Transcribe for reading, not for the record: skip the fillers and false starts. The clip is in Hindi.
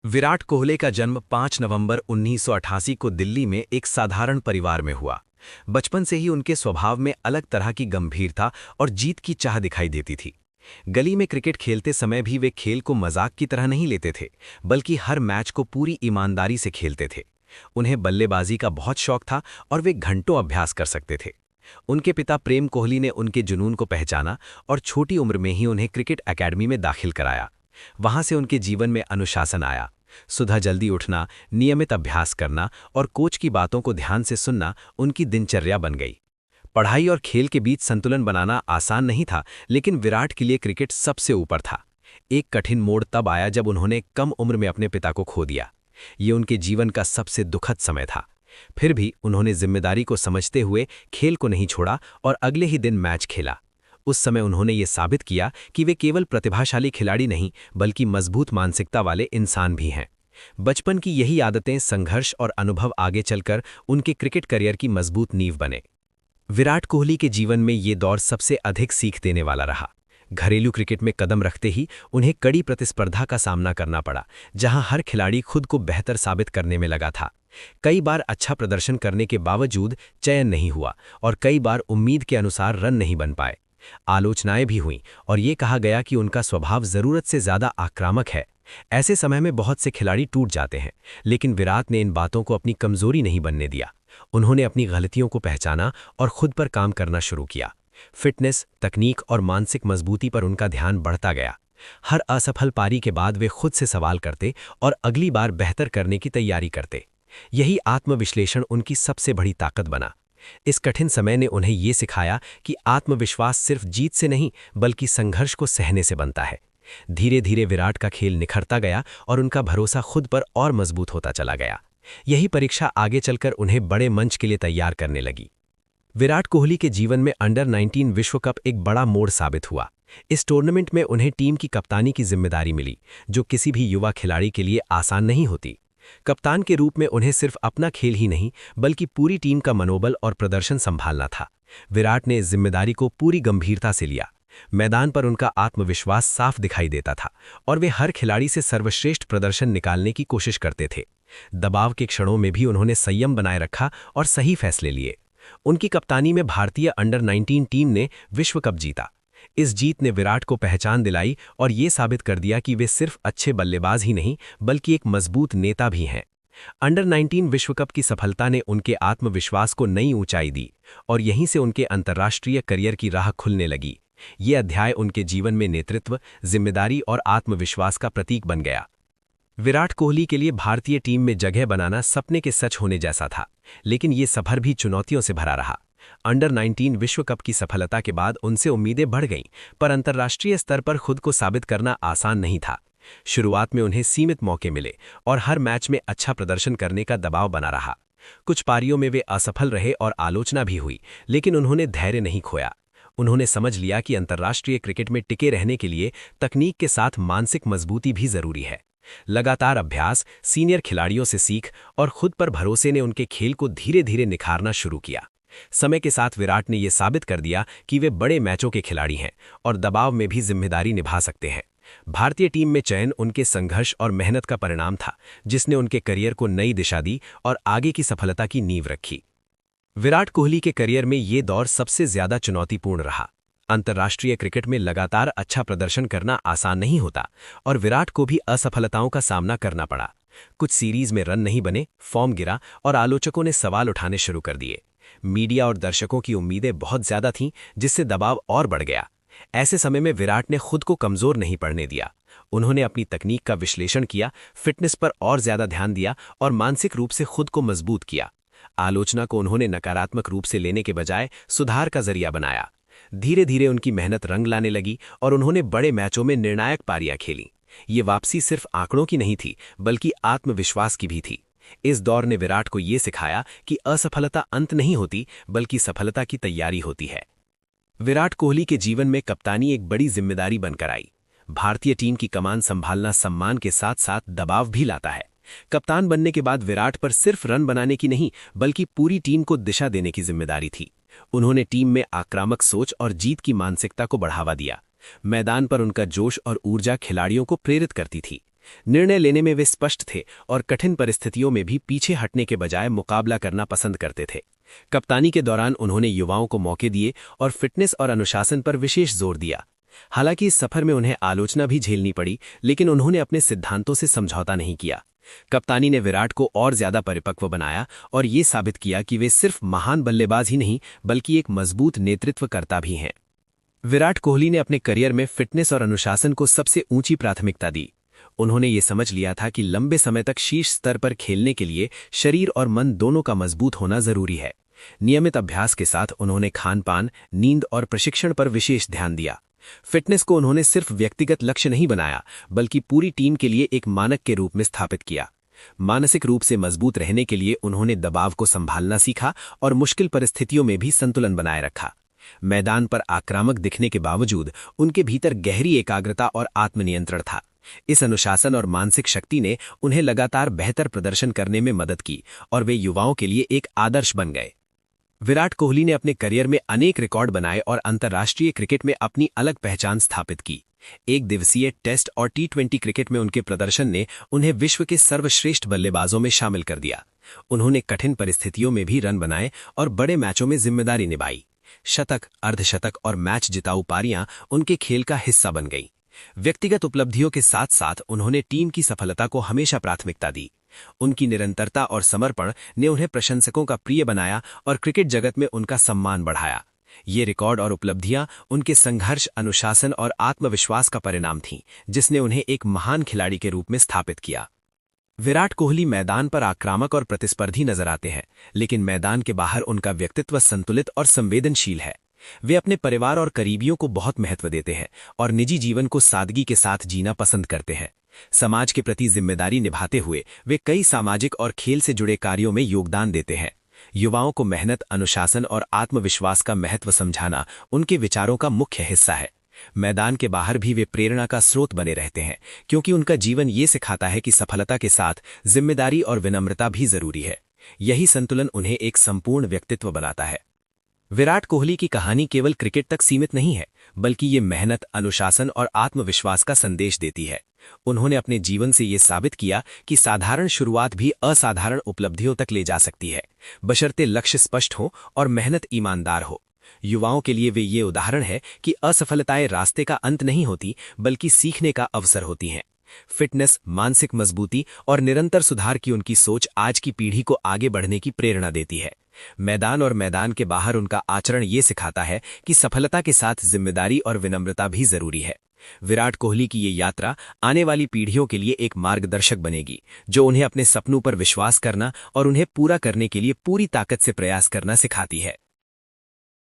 विराट कोहली का जन्म 5 नवंबर 1988 को दिल्ली में एक साधारण परिवार में हुआ। बचपन से ही उनके स्वभाव में अलग तरह की गंभीरता और जीत की चाह दिखाई देती थी। गली में क्रिकेट खेलते समय भी वे खेल को मजाक की तरह नहीं लेते थे, बल्कि हर मैच को पूरी ईमानदारी से खेलते थे। उन्हें बल्लेबाजी का बहुत शौक था और वे घंटों अभ्यास कर सकते थे। उनके पिता प्रेम कोहली ने उनके जुनून को पहचाना और छोटी उम्र में ही उन्हें क्रिकेट एकेडमी में दाखिल कराया। वहां से उनके जीवन में अनुशासन आया। सुबह जल्दी उठना, नियमित अभ्यास करना और कोच की बातों को ध्यान से सुनना उनकी दिनचर्या बन गई। पढ़ाई और खेल के बीच संतुलन बनाना आसान नहीं था, लेकिन विराट के लिए क्रिकेट सबसे ऊपर था। एक कठिन मोड़ तब आया जब उन्होंने कम उम्र में अपने पिता को खो दिया। ये उनके जीवन का सबसे दुखद समय था। फिर भी उन्होंने जिम्मेदारी को समझते हुए खेल को नहीं छोड़ा और अगले ही दिन मैच खेला। उस समय उन्होंने ये साबित किया कि वे केवल प्रतिभाशाली खिलाड़ी नहीं, बल्कि मजबूत मानसिकता वाले इंसान भी हैं। बचपन की यही आदतें, संघर्ष और अनुभव आगे चलकर उनके क्रिकेट करियर की मजबूत नींव बने। विराट कोहली के जीवन में ये दौर सबसे अधिक सीख देने वाला रहा। घरेलू क्रिकेट में कदम रखते ही उन्हें कड़ी प्रतिस्पर्धा का सामना करना पड़ा, जहां हर खिलाड़ी खुद को बेहतर साबित करने में लगा था। कई बार अच्छा प्रदर्शन करने के बावजूद चयन नहीं हुआ और कई बार उम्मीद के अनुसार रन नहीं बन पाए। आलोचनाएं भी हुईं और ये कहा गया कि उनका स्वभाव जरूरत से ज्यादा आक्रामक है। ऐसे समय में बहुत से खिलाड़ी टूट जाते हैं, लेकिन विराट ने इन बातों को अपनी कमजोरी नहीं बनने दिया। उन्होंने अपनी गलतियों को पहचाना और खुद पर काम करना शुरू किया। फिटनेस, तकनीक और मानसिक मजबूती पर उनका ध्यान बढ़ता गया। हर असफल पारी के बाद वे खुद से सवाल करते और अगली बार बेहतर करने की तैयारी करते। यही आत्मविश्लेषण उनकी सबसे बड़ी ताकत बना। इस कठिन समय ने उन्हें ये सिखाया कि आत्मविश्वास सिर्फ जीत से नहीं, बल्कि संघर्ष को सहने से बनता है। धीरे धीरे विराट का खेल निखरता गया और उनका भरोसा खुद पर और मजबूत होता चला गया। यही परीक्षा आगे चलकर उन्हें बड़े मंच के लिए तैयार करने लगी। विराट कोहली के जीवन में अंडर 19 विश्व कप एक बड़ा मोड़ साबित हुआ। इस टूर्नामेंट में उन्हें टीम की कप्तानी की जिम्मेदारी मिली, जो किसी भी युवा खिलाड़ी के लिए आसान नहीं होती। कप्तान के रूप में उन्हें सिर्फ अपना खेल ही नहीं, बल्कि पूरी टीम का मनोबल और प्रदर्शन संभालना था। विराट ने इस जिम्मेदारी को पूरी गंभीरता से लिया। मैदान पर उनका आत्मविश्वास साफ दिखाई देता था और वे हर खिलाड़ी से सर्वश्रेष्ठ प्रदर्शन निकालने की कोशिश करते थे। दबाव के क्षणों में भी उन्होंने संयम बनाए रखा और सही फैसले लिए। उनकी कप्तानी में भारतीय अंडर 19 टीम ने विश्व कप जीता। इस जीत ने विराट को पहचान दिलाई और ये साबित कर दिया कि वे सिर्फ अच्छे बल्लेबाज ही नहीं, बल्कि एक मजबूत नेता भी हैं। अंडर 19 विश्व कप की सफलता ने उनके आत्मविश्वास को नई ऊंचाई दी और यहीं से उनके अंतर्राष्ट्रीय करियर की राह खुलने लगी। ये अध्याय उनके जीवन में नेतृत्व, जिम्मेदारी और आत्मविश्वास का प्रतीक बन गया। विराट कोहली के लिए भारतीय टीम में जगह बनाना सपने के सच होने जैसा था, लेकिन ये सफर भी चुनौतियों से भरा रहा। अंडर 19 विश्व कप की सफलता के बाद उनसे उम्मीदें बढ़ गईं, पर अंतर्राष्ट्रीय स्तर पर खुद को साबित करना आसान नहीं था। शुरुआत में उन्हें सीमित मौके मिले और हर मैच में अच्छा प्रदर्शन करने का दबाव बना रहा। कुछ पारियों में वे असफल रहे और आलोचना भी हुई, लेकिन उन्होंने धैर्य नहीं खोया। उन्होंने समझ लिया कि अंतर्राष्ट्रीय क्रिकेट में टिके रहने के लिए तकनीक के साथ मानसिक मजबूती भी जरूरी है। लगातार अभ्यास, सीनियर खिलाड़ियों से सीख और खुद पर भरोसे ने उनके खेल को धीरे धीरे निखारना शुरू किया। समय के साथ विराट ने यह साबित कर दिया कि वे बड़े मैचों के खिलाड़ी हैं और दबाव में भी जिम्मेदारी निभा सकते हैं। भारतीय टीम में चयन उनके संघर्ष और मेहनत का परिणाम था, जिसने उनके करियर को नई दिशा दी और आगे की सफलता की नींव रखी। विराट कोहली के करियर में ये दौर सबसे ज्यादा चुनौतीपूर्ण रहा। अंतर्राष्ट्रीय क्रिकेट में लगातार अच्छा प्रदर्शन करना आसान नहीं होता और विराट को भी असफलताओं का सामना करना पड़ा। कुछ सीरीज में रन नहीं बने, फॉर्म गिरा और आलोचकों ने सवाल उठाने शुरू कर दिए। मीडिया और दर्शकों की उम्मीदें बहुत ज्यादा थीं, जिससे दबाव और बढ़ गया। ऐसे समय में विराट ने खुद को कमजोर नहीं पड़ने दिया। उन्होंने अपनी तकनीक का विश्लेषण किया, फिटनेस पर और ज्यादा ध्यान दिया और मानसिक रूप से खुद को मजबूत किया। आलोचना को उन्होंने नकारात्मक रूप से लेने के बजाय सुधार का जरिया बनाया। धीरे धीरे उनकी मेहनत रंग लाने लगी और उन्होंने बड़े मैचों में निर्णायक पारियां खेली। ये वापसी सिर्फ आंकड़ों की नहीं थी, बल्कि आत्मविश्वास की भी थी। इस दौर ने विराट को ये सिखाया कि असफलता अंत नहीं होती, बल्कि सफलता की तैयारी होती है। विराट कोहली के जीवन में कप्तानी एक बड़ी जिम्मेदारी बनकर आई। भारतीय टीम की कमान संभालना सम्मान के साथ साथ दबाव भी लाता है। कप्तान बनने के बाद विराट पर सिर्फ रन बनाने की नहीं, बल्कि पूरी टीम को दिशा देने की जिम्मेदारी थी। उन्होंने टीम में आक्रामक सोच और जीत की मानसिकता को बढ़ावा दिया। मैदान पर उनका जोश और ऊर्जा खिलाड़ियों को प्रेरित करती थी। निर्णय लेने में वे स्पष्ट थे और कठिन परिस्थितियों में भी पीछे हटने के बजाय मुकाबला करना पसंद करते थे। कप्तानी के दौरान उन्होंने युवाओं को मौके दिए और फिटनेस और अनुशासन पर विशेष जोर दिया। हालांकि इस सफर में उन्हें आलोचना भी झेलनी पड़ी, लेकिन उन्होंने अपने सिद्धांतों से समझौता नहीं किया। कप्तानी ने विराट को और ज्यादा परिपक्व बनाया और ये साबित किया कि वे सिर्फ महान बल्लेबाज ही नहीं बल्कि एक मजबूत नेतृत्वकर्ता भी हैं। विराट कोहली ने अपने करियर में फिटनेस और अनुशासन को सबसे ऊंची प्राथमिकता दी। उन्होंने ये समझ लिया था कि लंबे समय तक शीर्ष स्तर पर खेलने के लिए शरीर और मन दोनों का मजबूत होना जरूरी है। नियमित अभ्यास के साथ उन्होंने खान-पान, नींद और प्रशिक्षण पर विशेष ध्यान दिया। फिटनेस को उन्होंने सिर्फ व्यक्तिगत लक्ष्य नहीं बनाया बल्कि पूरी टीम के लिए एक मानक के रूप में स्थापित किया। मानसिक रूप से मजबूत रहने के लिए उन्होंने दबाव को संभालना सीखा और मुश्किल परिस्थितियों में भी संतुलन बनाए रखा। मैदान पर आक्रामक दिखने के बावजूद उनके भीतर गहरी एकाग्रता और आत्मनियंत्रण था। इस अनुशासन और मानसिक शक्ति ने उन्हें लगातार बेहतर प्रदर्शन करने में मदद की और वे युवाओं के लिए एक आदर्श बन गए। विराट कोहली ने अपने करियर में अनेक रिकॉर्ड बनाए और अंतर्राष्ट्रीय क्रिकेट में अपनी अलग पहचान स्थापित की। एक दिवसीय, टेस्ट और T20 क्रिकेट में उनके प्रदर्शन ने उन्हें विश्व के सर्वश्रेष्ठ बल्लेबाजों में शामिल कर दिया। उन्होंने कठिन परिस्थितियों में भी रन बनाए और बड़े मैचों में जिम्मेदारी निभाई। शतक, अर्धशतक और मैच जिताऊ पारियां उनके खेल का हिस्सा बन गई। व्यक्तिगत उपलब्धियों के साथ साथ उन्होंने टीम की सफलता को हमेशा प्राथमिकता दी। उनकी निरंतरता और समर्पण ने उन्हें प्रशंसकों का प्रिय बनाया और क्रिकेट जगत में उनका सम्मान बढ़ाया। ये रिकॉर्ड और उपलब्धियां उनके संघर्ष, अनुशासन और आत्मविश्वास का परिणाम थीं, जिसने उन्हें एक महान खिलाड़ी के रूप में स्थापित किया। विराट कोहली मैदान पर आक्रामक और प्रतिस्पर्धी नजर आते हैं, लेकिन मैदान के बाहर उनका व्यक्तित्व संतुलित और संवेदनशील है। वे अपने परिवार और करीबियों को बहुत महत्व देते हैं और निजी जीवन को सादगी के साथ जीना पसंद करते हैं। समाज के प्रति जिम्मेदारी निभाते हुए वे कई सामाजिक और खेल से जुड़े कार्यों में योगदान देते हैं। युवाओं को मेहनत, अनुशासन और आत्मविश्वास का महत्व समझाना उनके विचारों का मुख्य हिस्सा है। मैदान के बाहर भी वे प्रेरणा का स्रोत बने रहते हैं, क्योंकि उनका जीवन ये सिखाता है कि सफलता के साथ जिम्मेदारी और विनम्रता भी जरूरी है। यही संतुलन उन्हें एक संपूर्ण व्यक्तित्व बनाता है। विराट कोहली की कहानी केवल क्रिकेट तक सीमित नहीं है, बल्कि ये मेहनत, अनुशासन और आत्मविश्वास का संदेश देती है। उन्होंने अपने जीवन से ये साबित किया कि साधारण शुरुआत भी असाधारण उपलब्धियों तक ले जा सकती है, बशर्ते लक्ष्य स्पष्ट हो और मेहनत ईमानदार हो। युवाओं के लिए वे ये उदाहरण है कि असफलताएं रास्ते का अंत नहीं होती, बल्कि सीखने का अवसर होती हैं। फिटनेस, मानसिक मजबूती और निरंतर सुधार की उनकी सोच आज की पीढ़ी को आगे बढ़ने की प्रेरणा देती है। मैदान और मैदान के बाहर उनका आचरण ये सिखाता है कि सफलता के साथ जिम्मेदारी और विनम्रता भी जरूरी है। विराट कोहली की ये यात्रा आने वाली पीढ़ियों के लिए एक मार्गदर्शक बनेगी, जो उन्हें अपने सपनों पर विश्वास करना और उन्हें पूरा करने के लिए पूरी ताकत से प्रयास करना सिखाती है।